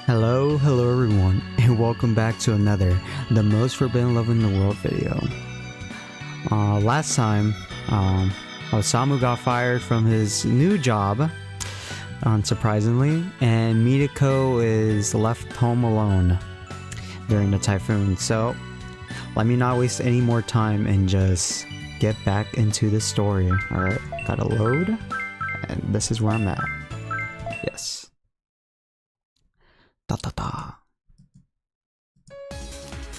Hello everyone, and welcome back to another The Most Forbidden Love in the World video. Last time, Osamu got fired from his new job, unsurprisingly, and Mitoko is left home alone during the typhoon. So, let me not waste any more time and just get back into the story. Alright, gotta load, and this is where I'm at. Yes.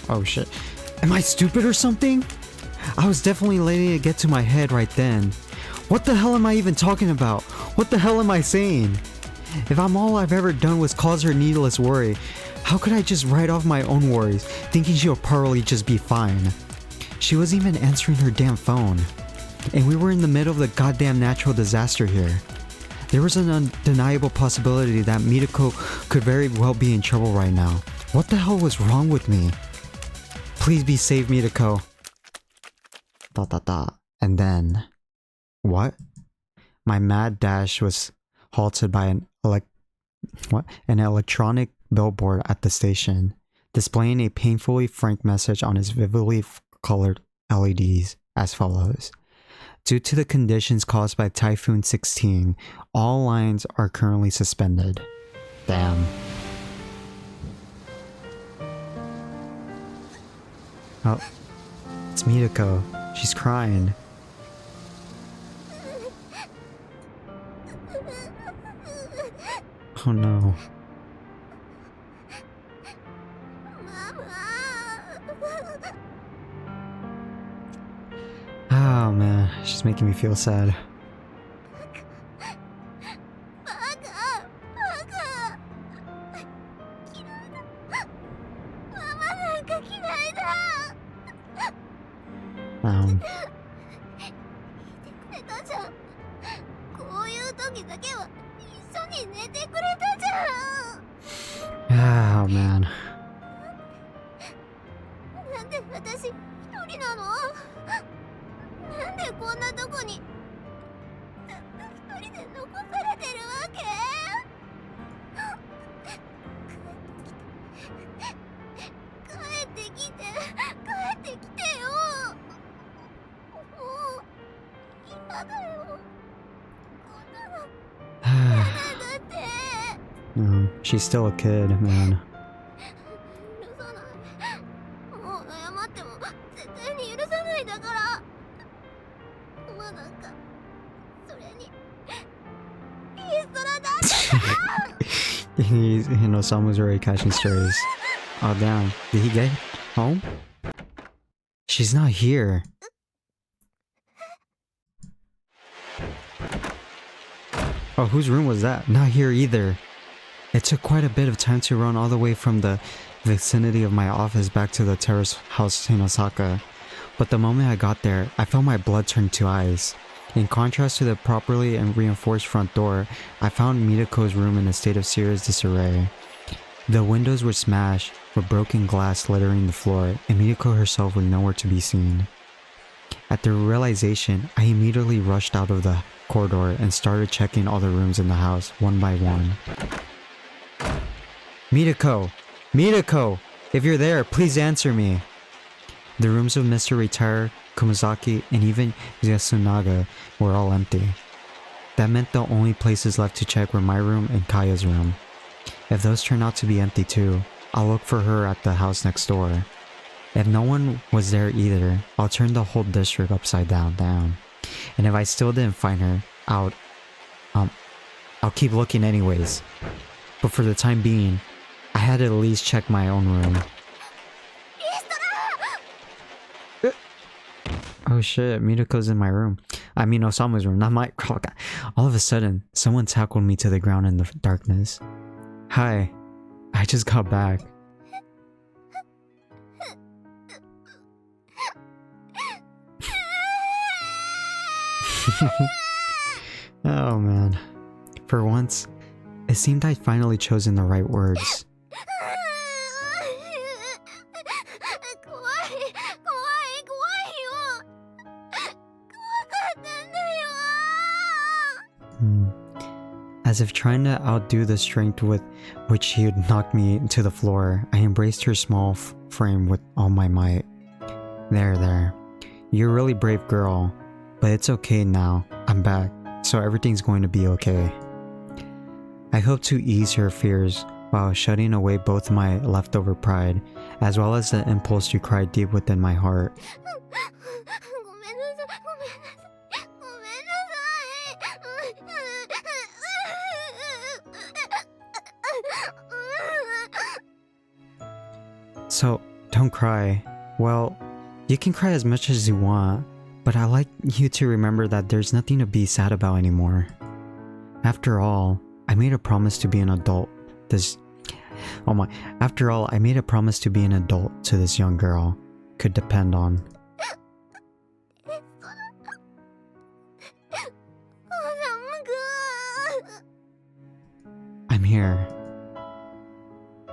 Oh shit. Am I stupid or something? I was definitely letting it get to my head right then. What the hell am I even talking about? What the hell am I saying? If all I've ever done was cause her needless worry, how could I just write off my own worries, thinking she'll probably just be fine? She wasn't even answering her damn phone. And we were in the middle of the goddamn natural disaster here. There was an undeniable possibility that Mitoko could very well be in trouble right now. What the hell was wrong with me? Please be safe, Mitoko. ... And then... What? My mad dash was halted by an electronic billboard at the station, displaying a painfully frank message on its vividly colored LEDs as follows. Due to the conditions caused by Typhoon 16, all lines are currently suspended. Damn. Oh, it's Mitoko. She's crying. Oh no. Oh man, she's making me feel sad. Oh man. She's still a kid, man. Someone's already catching strays. Oh damn, did he get home? She's not here. Oh, whose room was that? Not here either. It took quite a bit of time to run all the way from the vicinity of my office back to the terrace house in Osaka. But the moment I got there, I felt my blood turn to ice. In contrast to the properly and reinforced front door, I found Mitoko's room in a state of serious disarray. The windows were smashed, with broken glass littering the floor, and Mitoko herself was nowhere to be seen. At the realization, I immediately rushed out of the corridor and started checking all the rooms in the house, one by one. Mitoko! Mitoko! If you're there, please answer me! The rooms of Mr. Retire, Kumazaki, and even Yasunaga were all empty. That meant the only places left to check were my room and Kaya's room. If those turn out to be empty too, I'll look for her at the house next door. If no one was there either, I'll turn the whole district upside down. And if I still didn't find her, I'll keep looking anyways. But for the time being, I had to at least check my own room. Oh shit, Mitoko's in my room. I mean Osamu's room, not my... All of a sudden, someone tackled me to the ground in the darkness. Hi, I just got back. Oh man. For once, it seemed I'd finally chosen the right words. As if trying to outdo the strength with which she had knocked me to the floor, I embraced her small frame with all my might. There. You're a really brave girl, but it's okay now. I'm back, so everything's going to be okay. I hoped to ease her fears while shutting away both my leftover pride, as well as the impulse to cry deep within my heart. So, don't cry. Well, you can cry as much as you want, but I like you to remember that there's nothing to be sad about anymore. After all, I made a promise to be an adult. After all, I made a promise to be an adult to this young girl. Could depend on. I'm here.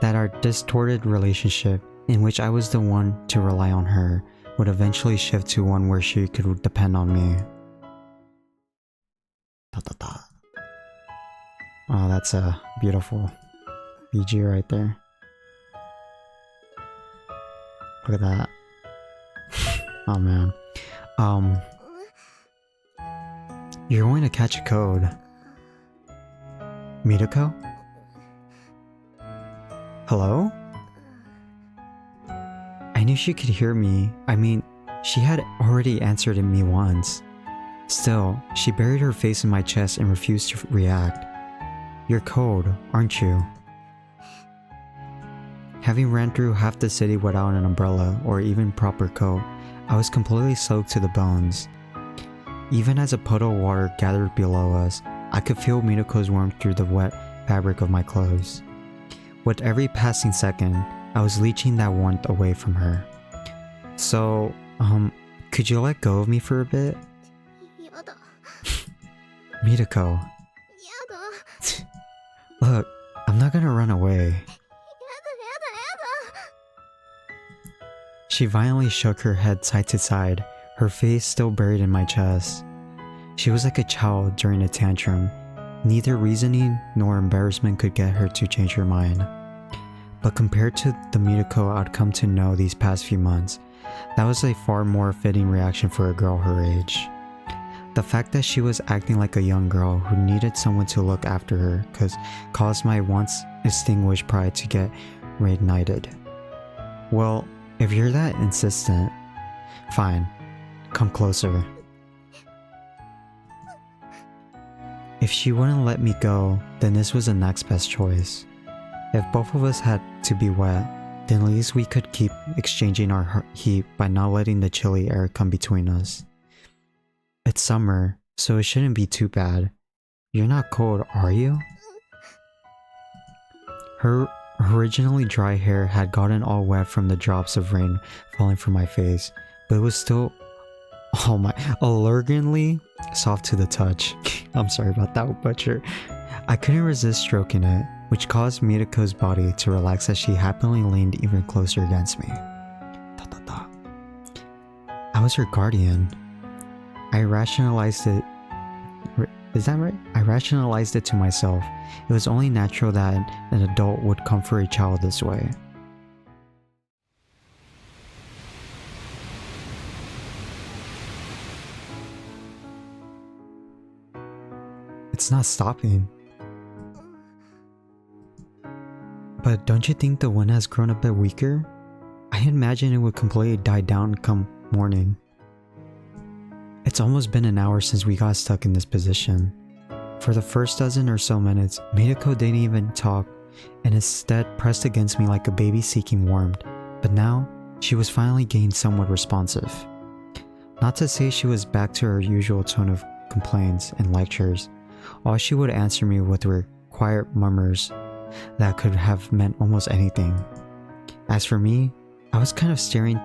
That our distorted relationship, in which I was the one to rely on her, would eventually shift to one where she could depend on me. Oh, that's a beautiful BG right there. Look at that. Oh man. You're going to catch a code. Mitoko? Hello? I knew she could hear me. I mean, she had already answered me once. Still, she buried her face in my chest and refused to react. You're cold, aren't you? Having ran through half the city without an umbrella or even proper coat, I was completely soaked to the bones. Even as a puddle of water gathered below us, I could feel Mitoko's warmth through the wet fabric of my clothes. With every passing second, I was leeching that warmth away from her. So, could you let go of me for a bit? Mitoko. Look, I'm not gonna run away. She violently shook her head side to side, her face still buried in my chest. She was like a child during a tantrum. Neither reasoning nor embarrassment could get her to change her mind. But compared to the Mitoko I'd come to know these past few months, that was a far more fitting reaction for a girl her age. The fact that she was acting like a young girl who needed someone to look after her caused my once extinguished pride to get reignited. Well, if you're that insistent, fine, come closer. If she wouldn't let me go, then this was the next best choice. If both of us had to be wet, then at least we could keep exchanging our heat by not letting the chilly air come between us. It's summer, so it shouldn't be too bad. You're not cold, are you? Her originally dry hair had gotten all wet from the drops of rain falling from my face, but it was still, alluringly soft to the touch. I'm sorry about that butcher. I couldn't resist stroking it, which caused Mitoko's body to relax as she happily leaned even closer against me. I was her guardian. I rationalized it. Is that right? I rationalized it to myself. It was only natural that an adult would comfort a child this way. It's not stopping. But don't you think the wind has grown a bit weaker? I imagine it would completely die down come morning. It's almost been an hour since we got stuck in this position. For the first dozen or so minutes, Mitoko didn't even talk and instead pressed against me like a baby seeking warmth, but now she was finally getting somewhat responsive. Not to say she was back to her usual tone of complaints and lectures. All she would answer me with were quiet murmurs that could have meant almost anything. As for me, I was kind of starting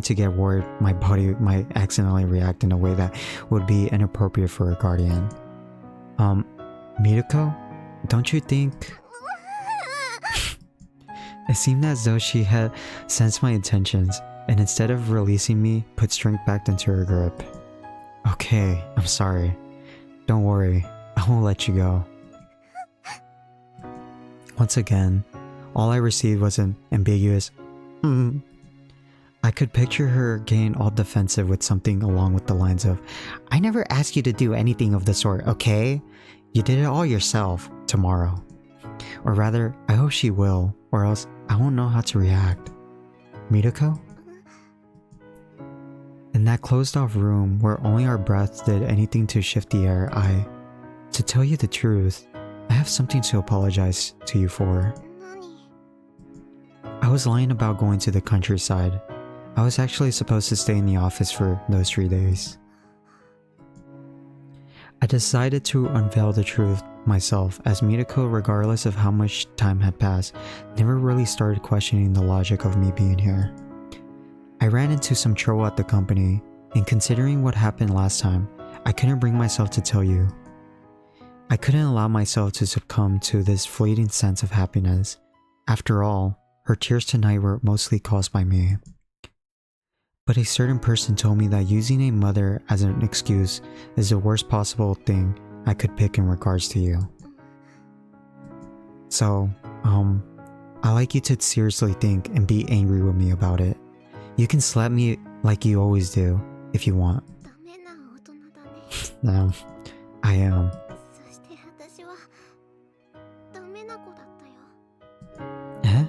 to get worried my body might accidentally react in a way that would be inappropriate for a guardian. Mitoko, don't you think? It seemed as though she had sensed my intentions, and instead of releasing me, put strength back into her grip. Okay, I'm sorry. Don't worry, I won't let you go. Once again, all I received was an ambiguous I could picture her getting all defensive with something along with the lines of, I never asked you to do anything of the sort, okay? You did it all yourself tomorrow. Or rather, I hope she will, or else I won't know how to react. Mitoko? In that closed off room where only our breaths did anything to shift the air, to tell you the truth, I have something to apologize to you for. I was lying about going to the countryside. I was actually supposed to stay in the office for those 3 days. I decided to unveil the truth myself, as Mitoko, regardless of how much time had passed, never really started questioning the logic of me being here. I ran into some trouble at the company, and considering what happened last time, I couldn't bring myself to tell you. I couldn't allow myself to succumb to this fleeting sense of happiness. After all, her tears tonight were mostly caused by me. But a certain person told me that using a mother as an excuse is the worst possible thing I could pick in regards to you. So, I'd like you to seriously think and be angry with me about it. You can slap me like you always do, if you want. No, I am. Eh?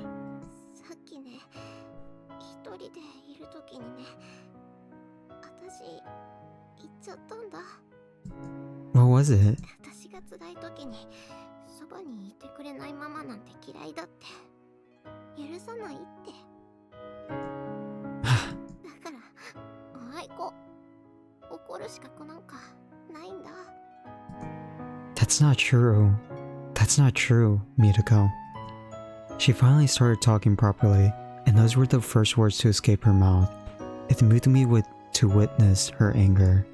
What was it? That's not true. That's not true, Mitoko. She finally started talking properly, and those were the first words to escape her mouth. It moved me to witness her anger.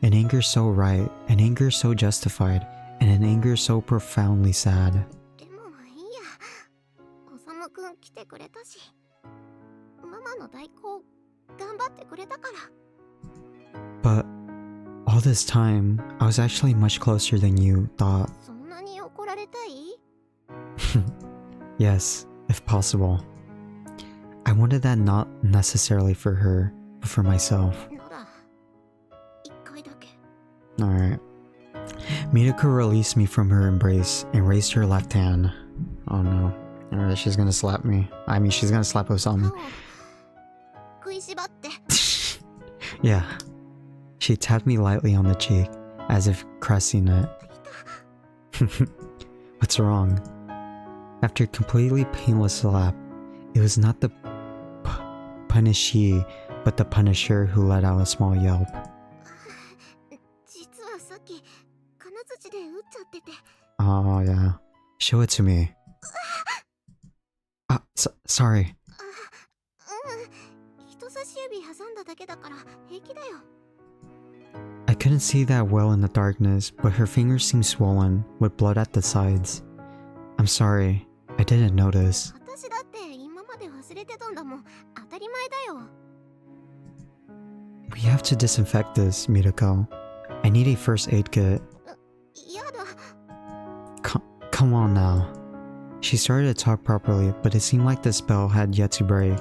An anger so right, an anger so justified, and an anger so profoundly sad. But all this time, I was actually much closer than you thought. Yes, if possible. I wanted that not necessarily for her, but for myself. Alright. Mitoko released me from her embrace and raised her left hand. Oh no. Alright, she's gonna slap me. I mean, she's gonna slap Osamu. Yeah. She tapped me lightly on the cheek, as if caressing it. What's wrong? After a completely painless slap, it was not the punishee, but the punisher who let out a small yelp. Oh yeah. Show it to me. Sorry. I couldn't see that well in the darkness, but her fingers seemed swollen, with blood at the sides. I'm sorry, I didn't notice. We have to disinfect this, Mitoko. I need a first aid kit. Come on now. She started to talk properly, but it seemed like the spell had yet to break.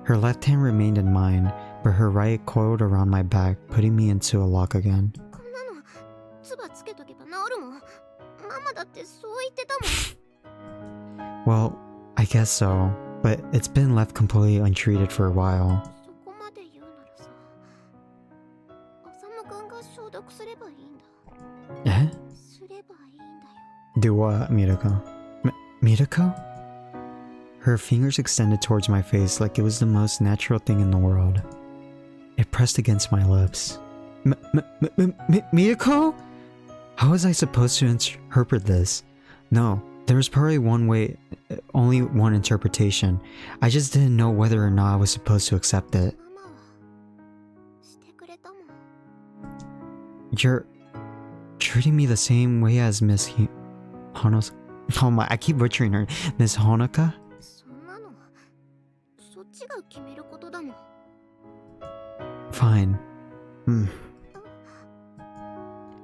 Her left hand remained in mine, but her right coiled around my back, putting me into a lock again. Well, I guess so, but it's been left completely untreated for a while. Eh? Do what, Mitoko? Mitoko? Her fingers extended towards my face like it was the most natural thing in the world. It pressed against my lips. Mitoko? How was I supposed to interpret this? No, there was probably one way, only one interpretation. I just didn't know whether or not I was supposed to accept it. You're treating me the same way as Miss Honoka. Oh my, I keep butchering her. Miss Honoka? Fine.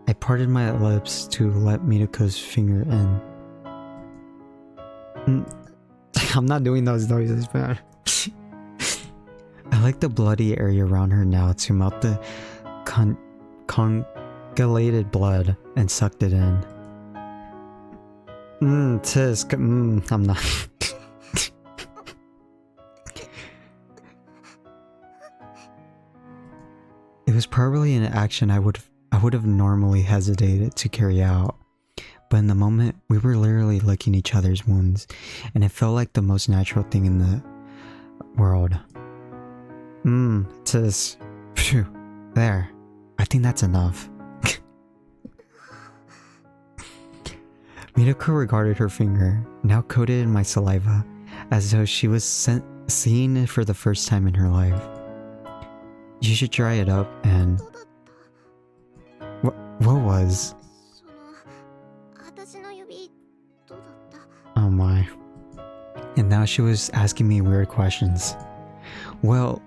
I parted my lips to let Mitoko's finger in. I'm not doing those noises, man. I like the bloody area around her now to melt the coagulated blood and sucked it in. Tisk. I'm not. It was probably an action I would have normally hesitated to carry out. But in the moment, we were literally licking each other's wounds, and it felt like the most natural thing in the world. Tis. Phew. There. I think that's enough. Minako regarded her finger, now coated in my saliva, as though she was seeing it for the first time in her life. You should dry it up and... What was? Oh my. And now she was asking me weird questions. Well,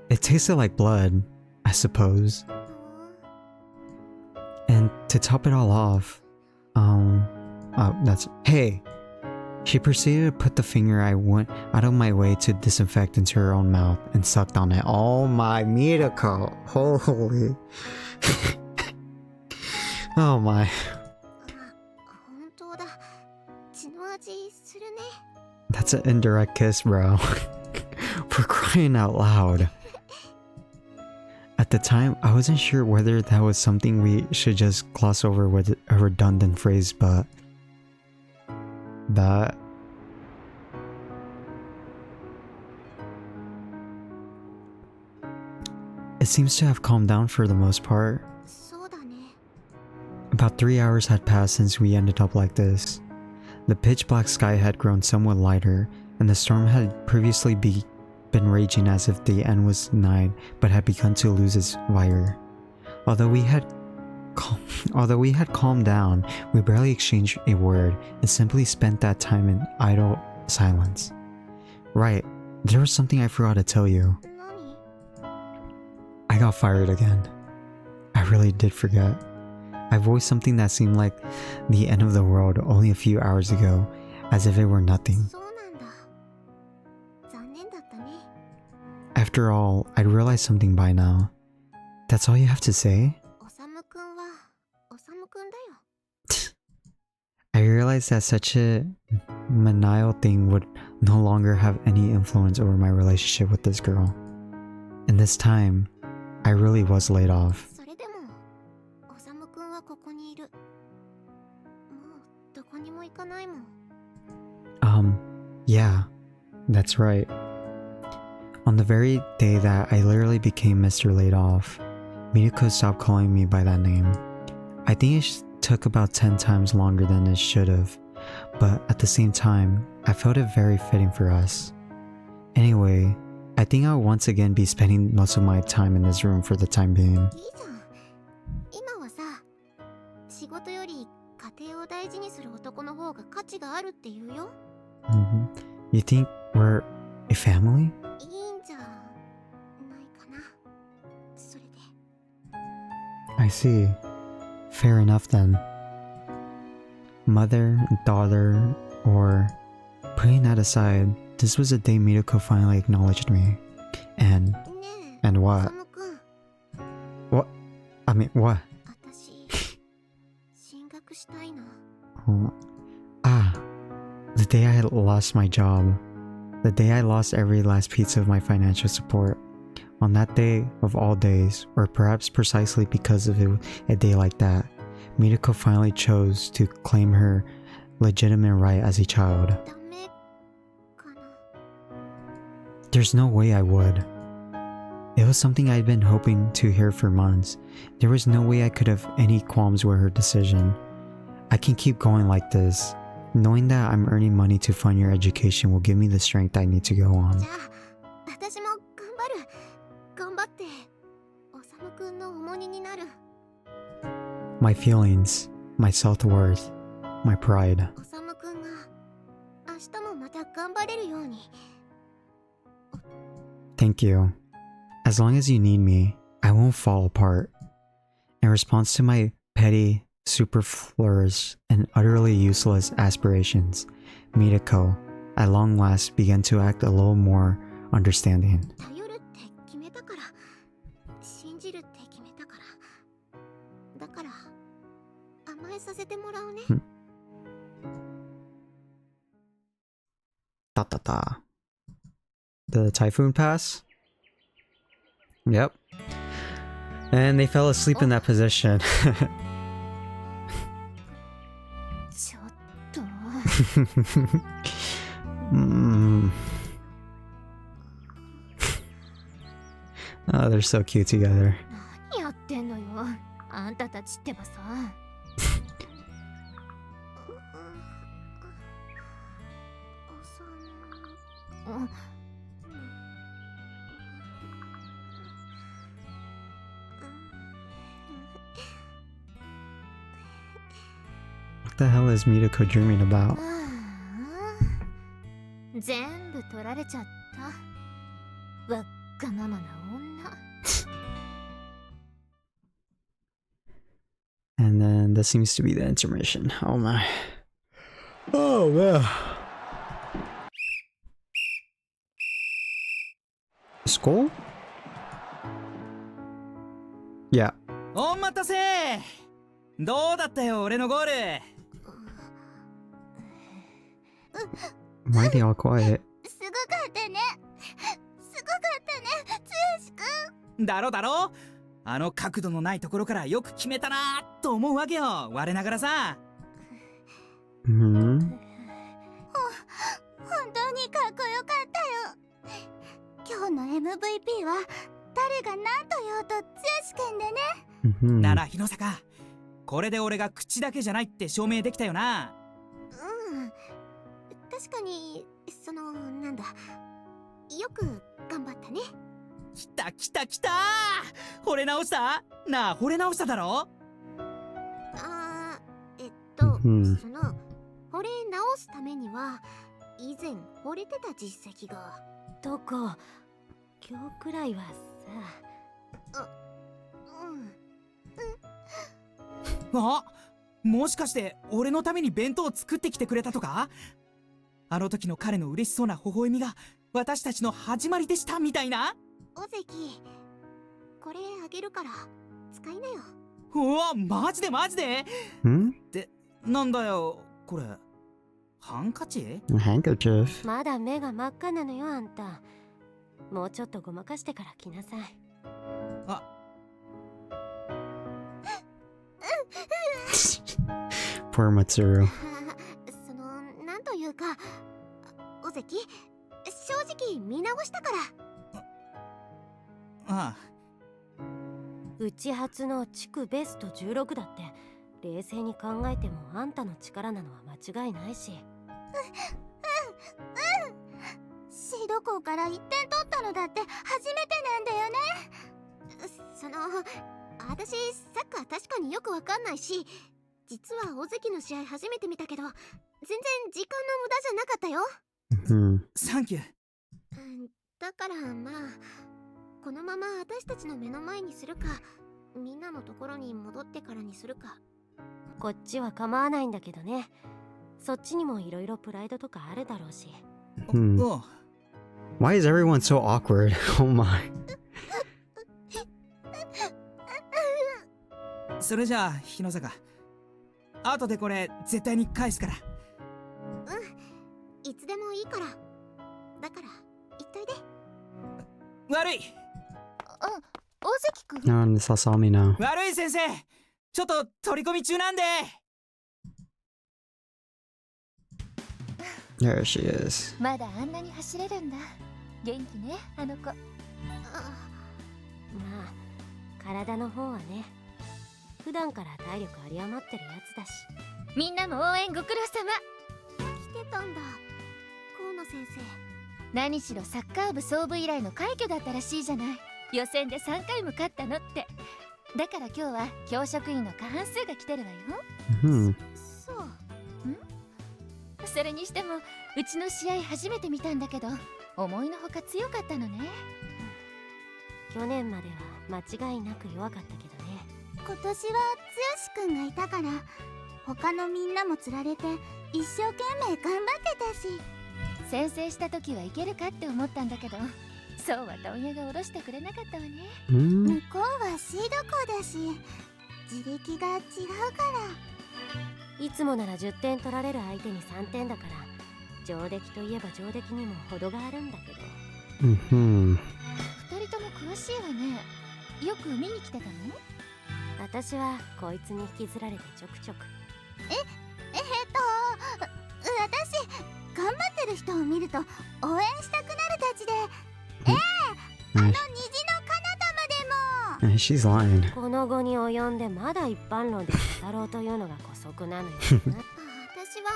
it tasted like blood, I suppose. And to top it all off, hey! She proceeded to put the finger I went out of my way to disinfect into her own mouth and sucked on it. Oh my, Mirako! Holy... Oh my. That's an indirect kiss, bro. For crying out loud. At the time, I wasn't sure whether that was something we should just gloss over with a redundant phrase, but... That... It seems to have calmed down for the most part. About 3 hours had passed since we ended up like this. The pitch black sky had grown somewhat lighter, and the storm had previously been raging as if the end was nigh, but had begun to lose its vigor. Although we had calmed down, we barely exchanged a word and simply spent that time in idle silence. Right, there was something I forgot to tell you. I got fired again. I really did forget. I voiced something that seemed like the end of the world only a few hours ago, as if it were nothing. After all, I'd realized something by now. That's all you have to say? I realized that such a menial thing would no longer have any influence over my relationship with this girl. And this time, I really was laid off. Yeah, that's right. On the very day that I literally became Mr. Laid Off, Minako stopped calling me by that name. I think it took about 10 times longer than it should have, but at the same time, I felt it very fitting for us. Anyway, I think I'll once again be spending most of my time in this room for the time being. You think we're a family? I see. Fair enough then. Mother, daughter, or... Putting that aside, this was the day Mirako finally acknowledged me. And what? What? I mean, what? The day I had lost my job. The day I lost every last piece of my financial support. On that day of all days, or perhaps precisely because of a day like that, Mirako finally chose to claim her legitimate right as a child. There's no way I would. It was something I'd been hoping to hear for months. There was no way I could have any qualms with her decision. I can keep going like this. Knowing that I'm earning money to fund your education will give me the strength I need to go on. My feelings, my self-worth, my pride. Thank you. As long as you need me, I won't fall apart. In response to my petty, superfluous, and utterly useless aspirations, Mitoko, at long last, began to act a little more understanding. 頼るって決めたから、信じるって決めたから、だから甘えさせてもらうね。Ta. The typhoon pass? Yep. And they fell asleep in that position. ちょっと。Oh, they're so cute together. 何やってんのよ、あんたたちってばさ。What the hell is Mitoko dreaming about? 全部取られちゃった。わっがままな女。And then this seems to be the intermission. Oh my. Oh man. School? Yeah. お待たせ。どうだったよ俺のゴール。Why are they all quiet? すごかったね。すごかったね、剛くん。だろだろ。あの角度のないところからよく決めたなと思うわけよ。我ながらさ。Hmm. 本当にかっこよかったよ。今日の MVP は誰が何と言おうと剛くんでね。なら日野坂、これで俺が口だけじゃないって証明できたよな。確かになんだ、よく頑張ったね。きたきたきた。惚れ直したなあ、惚れ直しただろ。惚れ直すためには以前惚れてた実績が。どこ、今日くらいはさ。あ、もしかして俺のために弁当を作ってきてくれたとか。あの時の彼の嬉しそうな微笑みが私たちの始まりでしたみたいな。尾関、これあげるから使いなよ。うわ、マジでマジで。ってなんだよこれ、ハンカチ？ Handkerchief. まだ目が真っ赤なのよあんた。もうちょっとごまかしてから来なさい。あPoor Matsuru. なんというか、尾関、正直見直したから。ああ、うち初の地区ベスト16だって冷静に考えてもあんたの力なのは間違いないし。シード校から1点取ったのだって初めてなんだよね。私サッカー確かによくわかんないし、実は尾関の試合初めて見たけど全然時間の無駄じゃなかったよ。サンキュー。だからまあ、このまま私たちの目の前にするか、みんなのところに戻ってからにするか。こっちは構わないんだけどね。そっちにもいろいろプライドとかあるだろうし。Why is everyone so awkward? Oh my. それじゃあ日野坂、後でこれ絶対に返すから。いつでもいいから。だから言っといで。悪い。大関くん。No, this all saw me now. 悪い先生、ちょっと取り込み中なんで。There she is. まだあんなに走れるんだ。元気ね、あの子。まあ、体の方はね。普段から体力有り余ってるやつだし。みんなも応援ご苦労様。来てたんだ、河野先生。何しろサッカー部総部以来の快挙だったらしいじゃない。予選で3回も勝ったのって。だから今日は教職員の過半数が来てるわよ。そう。それにしてもうちの試合初めて見たんだけど、思いのほか強かったのね。去年までは間違いなく弱かったけどね。今年は剛くんがいたから他のみんなもつられて一生懸命頑張ってたし。先制した時はいけるかって思ったんだけど、そうは問屋が下ろしてくれなかったわね。向こうはシード校だし、自力が違うから。いつもなら10点取られる相手に3点だから、上出来といえば上出来にも程があるんだけど。二人とも詳しいわね。よく見に来てたの？私はこいつに引きずられてちょくちょく。私頑張ってる人を見ると応援したくなるたちで、あの虹の彼方までも。 She's lying. この後に及んでまだ一般論で語ろうというのが姑息なのよな。私は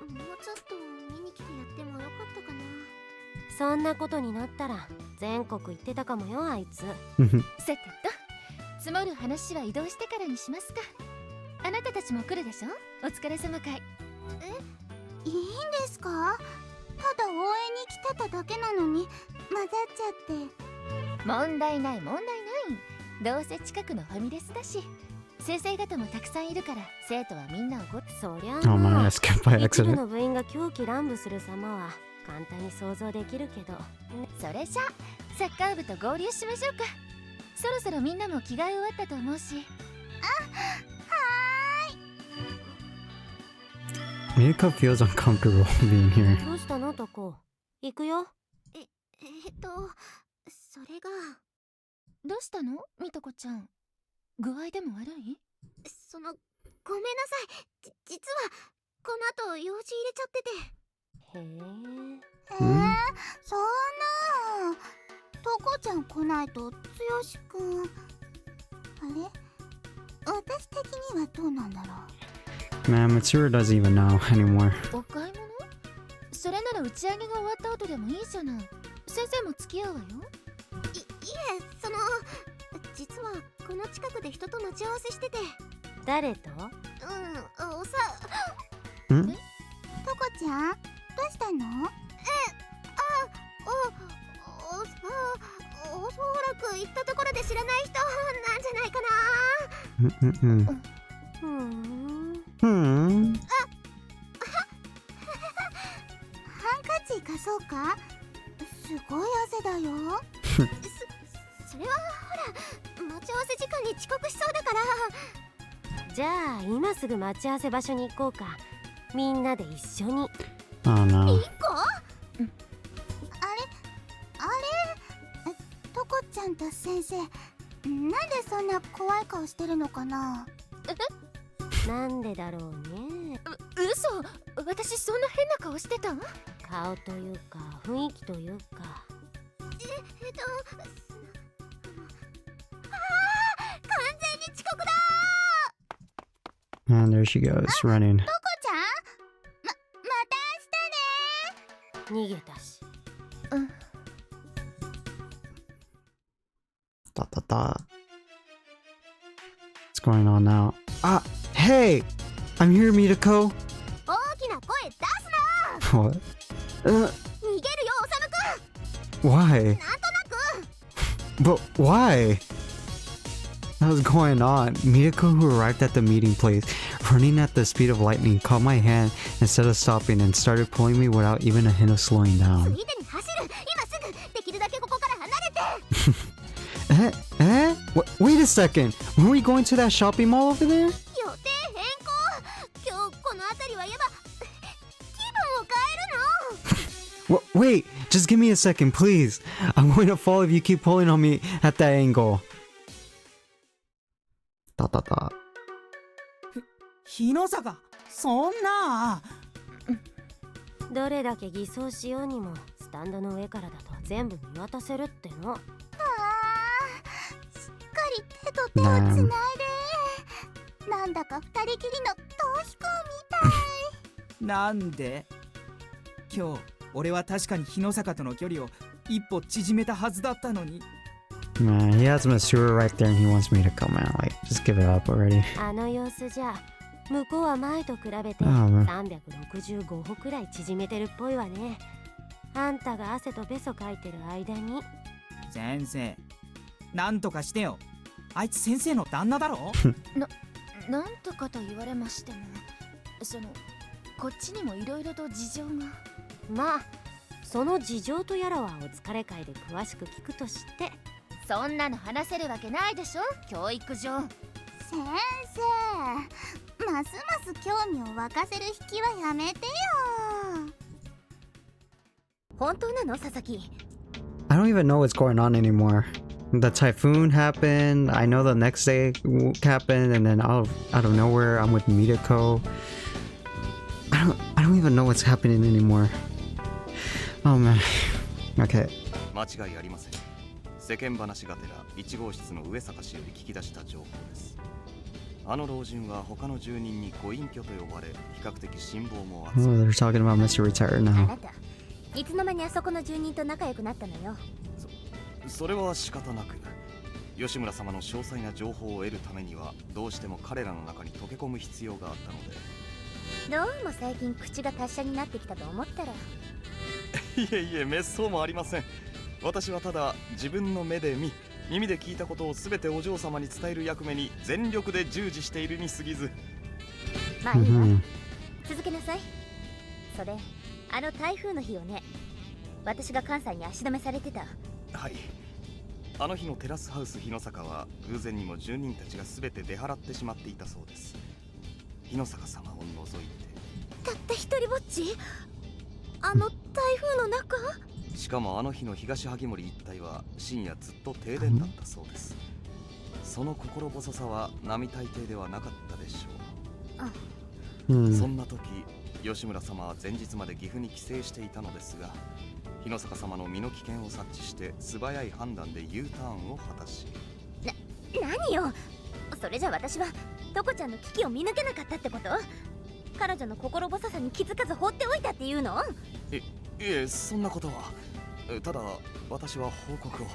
もうちょっと見に来てやってもよかったかな。そんなことになったら全国行ってたかもよ、あいつ。さてと、積もる話は移動してからにしますか。あなたたちも来るでしょ、お疲れ様会。いいんですか？ただ応援に来てただけなのに混ざっちゃって。問題ない問題ない。どうせ近くのファミレスだし、先生方もたくさんいるから生徒はみんな怒って。そりゃあ Oh ま man, あ I skipped by 一部 accident. の部員が狂気乱舞する様は簡単に想像できるけど、それじゃサッカー部と合流しましょうか。そろそろみんなも着替え終わったと思うし。Mika feels uncomfortable being here. どうしたのとこ。行くよ。それが、どうしたのみとこちゃん、具合でも悪い？ごめんなさい。実はこの後用事入れちゃってて。へえ。そんな。とこちゃん来ないとつよしくん。あれ、私的にはどうなんだろう。Man, Matsura doesn't even know anymore. お買い物？それなら打ち上げが終わった後でもいいじゃない。先生も付き合うわよ。いえ、実はこの近くで人と待ち合わせしてて。誰と？とこん？ちゃん、どうしたの？おそらく行ったところで知らない人なんじゃないかな。ハンカチ貸そうか？すごい汗だよ。それはほら、待ち合わせ時間に遅刻しそうだから。じゃあ今すぐ待ち合わせ場所に行こうか。みんなで一緒に。Oh no. 1個？とこちゃんと先生、なんでそんな怖い顔してるのかな？なんでだろうね。嘘、私そんな変な顔してた？顔というか雰囲気というか。完全に遅刻だ。 And there she goes, running. とこちゃん、また逃げたし。What's going on now? Ah, hey! I'm here, Mitako! 大きな声出すな。 What? 逃げるよ、おさむくん。 Why? なんとなく。 But why? What was going on? Mitako, who arrived at the meeting place, running at the speed of lightning, caught my hand instead of stopping and started pulling me without even a hint of slowing つ down. いでに走る。今すぐ。できるだけここから離れて。Wait a second! Weren't we going to that shopping mall over there? 予定変更。今日この辺りはやば。気分を変えるの。 Wait! Just give me a second, please! I'm going to fall if you keep pulling on me at that angle. 日の坂、そんな。どれだけ偽装しようにもスタンドの上からだと全部見渡せるっての。しっかり手と手をつないで。なんだか二人きりの逃避行みたい。なんで？今日俺は確かに日の坂との距離を一歩縮めたはずだったのに。 Man, he has Masura right there and he wants me to come out. Like, just give it up already. あの様子じゃ向こうは前と比べてああ365歩くらい縮めてるっぽいわね。あんたが汗とべそかいてる間に。先生、なんとかしてよ。あいつ先生の旦那だろ。なんとかと言われましても、こっちにもいろいろと事情が。まあその事情とやらはお疲れ会で詳しく聞くとして。そんなの話せるわけないでしょ、教育上。先生、ますます興味を湧かせる引きはやめてよ。本当なの佐々木？ I don't even know what's going on anymore. The typhoon happened. I know the next day happened, and then out of nowhere, I'm with Mitako. I don't even know what's happening anymore. Oh man. Okay. 間違いありません。世間話がてら1号室の上坂氏より聞き出した情報です。あの老人は他の住人にご隠居と呼ばれ、比較的辛抱も厚 Oh, they're talking about Mr. Retire あ now. なたいつの間にあそこの住人と仲良くなったのよ。それは仕方なく、吉村様の詳細な情報を得るためにはどうしても彼らの中に溶け込む必要があったので。どうも最近口が達者になってきたと思ったら。いえいえ、滅相もありません。私はただ自分の目で見、耳で聞いたことを全てお嬢様に伝える役目に全力で従事しているに過ぎず。まあいいわ、 Mhm. 続けなさい。それあの台風の日をね、私が関西に足止めされてた。はい。あの日のテラスハウス日の坂は偶然にも住人たちが全て出払ってしまっていたそうです。日の坂様を除いて。たった一人ぼっち？あの台風の中？しかもあの日の東萩森一帯は深夜ずっと停電だったそうです。その心細さは並大抵ではなかったでしょう。そ Hmm. んな時、吉村様は前日まで岐阜に帰省していたのですが、日の坂様の身の危険を察知して素早い判断で U ターンを果たし。何よ、それじゃ私はトコちゃんの危機を見抜けなかったってこと？彼女の心細さに気づかず放っておいたっていうの？いえ、そんなことは。ただ私は報告を。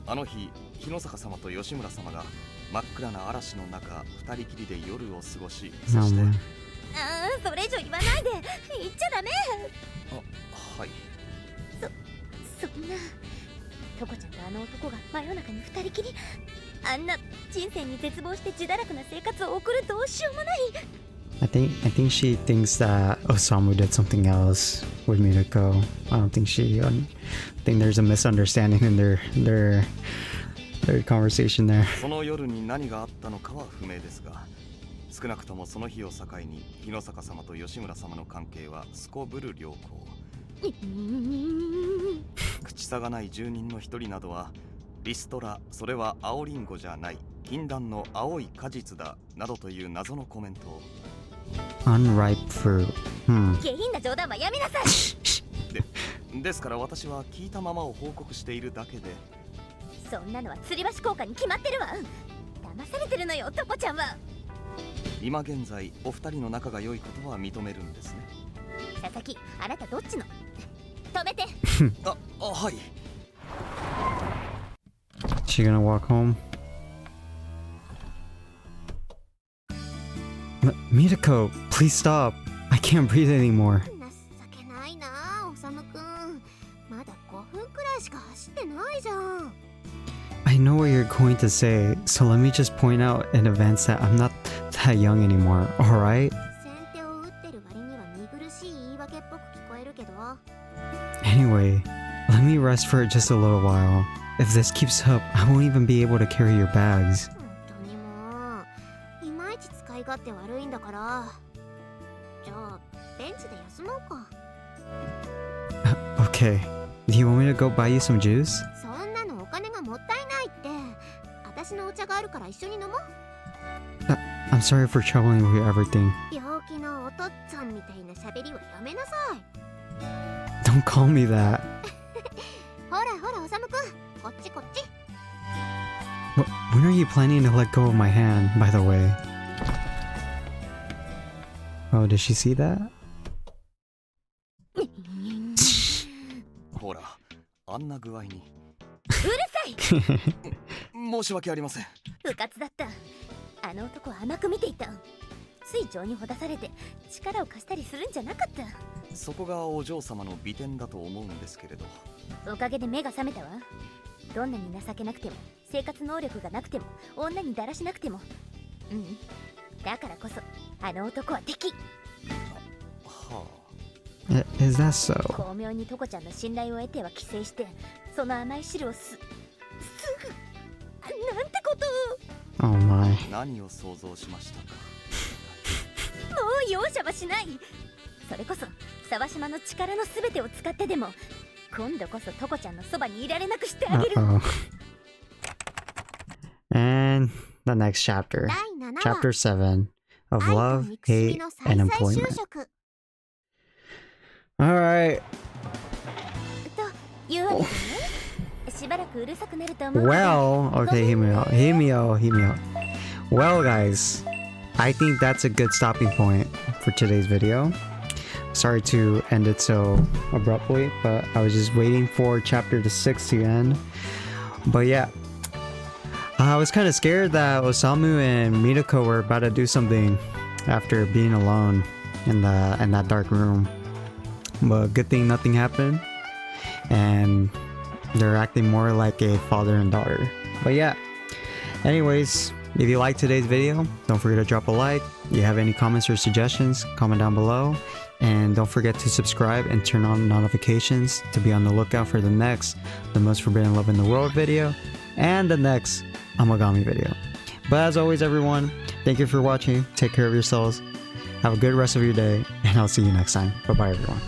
あの日、日の坂様と吉村様が真っ暗な嵐の中二人きりで夜を過ごし、そ Oh して man. それ以上言わないで。言っちゃダメ。はい。そんなトコちゃんとあの男が真夜中に二人きり、あんな人生に絶望して自堕落な生活を送るどうしようもない。I think she thinks that Osamu did something else with Mitako. I don't think she. I think there's a misunderstanding in their conversation there. その夜に何があったのかは不明ですが、少なくともその日を境に日の坂様と吉村様の関係はすこぶる良好。口差がない住人の一人などは、リストラ、それは青リンゴじゃない、禁断の青い果実だなどという謎のコメントを。Unripe fruit. 下品な冗談はやめなさい。ですから私は聞いたままを報告しているだけで。そんなのは吊り橋効果に決まってるわ。騙されてるのよ、トコちゃんは。今現在お二人の仲が良いことは認めるんですね。佐々木、あなたどっちの？止めて。はい。 She gonna walk home? Mitako, please stop. I can't breathe anymore. 情けないな、おさむくん。まだ5分くらいしか走ってないじゃん。I know what you're going to say, so let me just point out in advance that I'm not that young anymore, alright? 先手を打ってる割には見苦しい言い訳っぽく聞こえるけど。Anyway, let me rest for just a little while. If this keeps up, I won't even be able to carry your bags. 本当にもういまいち使い勝手悪いんだから。じゃあベンチで休もうか。Okay, do you want me to go buy you some juice? そんなのお金がもったいないって。私のお茶があるから一緒に飲もう。I'm sorry for troubling you with everything. 病気のお父っつぁんみたいな喋りはやめなさい。 Don't call me that. ほらほら、おさむくん、こっちこっち。 When are you planning to let go of my hand, by the way? Oh, did she see that? ほら、あんな具合に。うるさい。申し訳ありません。部活だった。あの男は甘く見ていた。つい情にほだされて力を貸したりするんじゃなかった。そこがお嬢様の美点だと思うんですけれど。おかげで目が覚めたわ。どんなに情けなくても、生活能力がなくても、女にだらしなくても、だからこそあの男は敵。は Is that so? 巧妙にトコちゃんの信頼を得ては寄生して、その甘い汁をすぐなんてことを。 Oh my. あ、何を想像しましたか。もう容赦はしない。それこそ沢島の力のすべてを使ってでも今度こそトコちゃんのそばにいられなくしてあげる。 Uh-oh. And the next chapter. 第7話 Chapter 7 of 愛と Love, 憎しみ Hate, の and 再々就 Employment. 職 Alright. というわけでね、しばらくうるさくなると思う。 Well, okay, hear me out. Hear me out. Hear me out. Well, guys, I think that's a good stopping point for today's video. Sorry to end it so abruptly, but I was just waiting for chapter 6 to end. But yeah, I was kind of scared that Osamu and Mitoko were about to do something after being alone in that dark room. But good thing nothing happened, and they're acting more like a father and daughter. But yeah, anyways, if you liked today's video, don't forget to drop a like. If you have any comments or suggestions, comment down below. And don't forget to subscribe and turn on notifications to be on the lookout for the next The Most Forbidden Love in the World video and the next Amagami video. But as always, everyone, thank you for watching. Take care of yourselves. Have a good rest of your day, and I'll see you next time. Bye bye, everyone.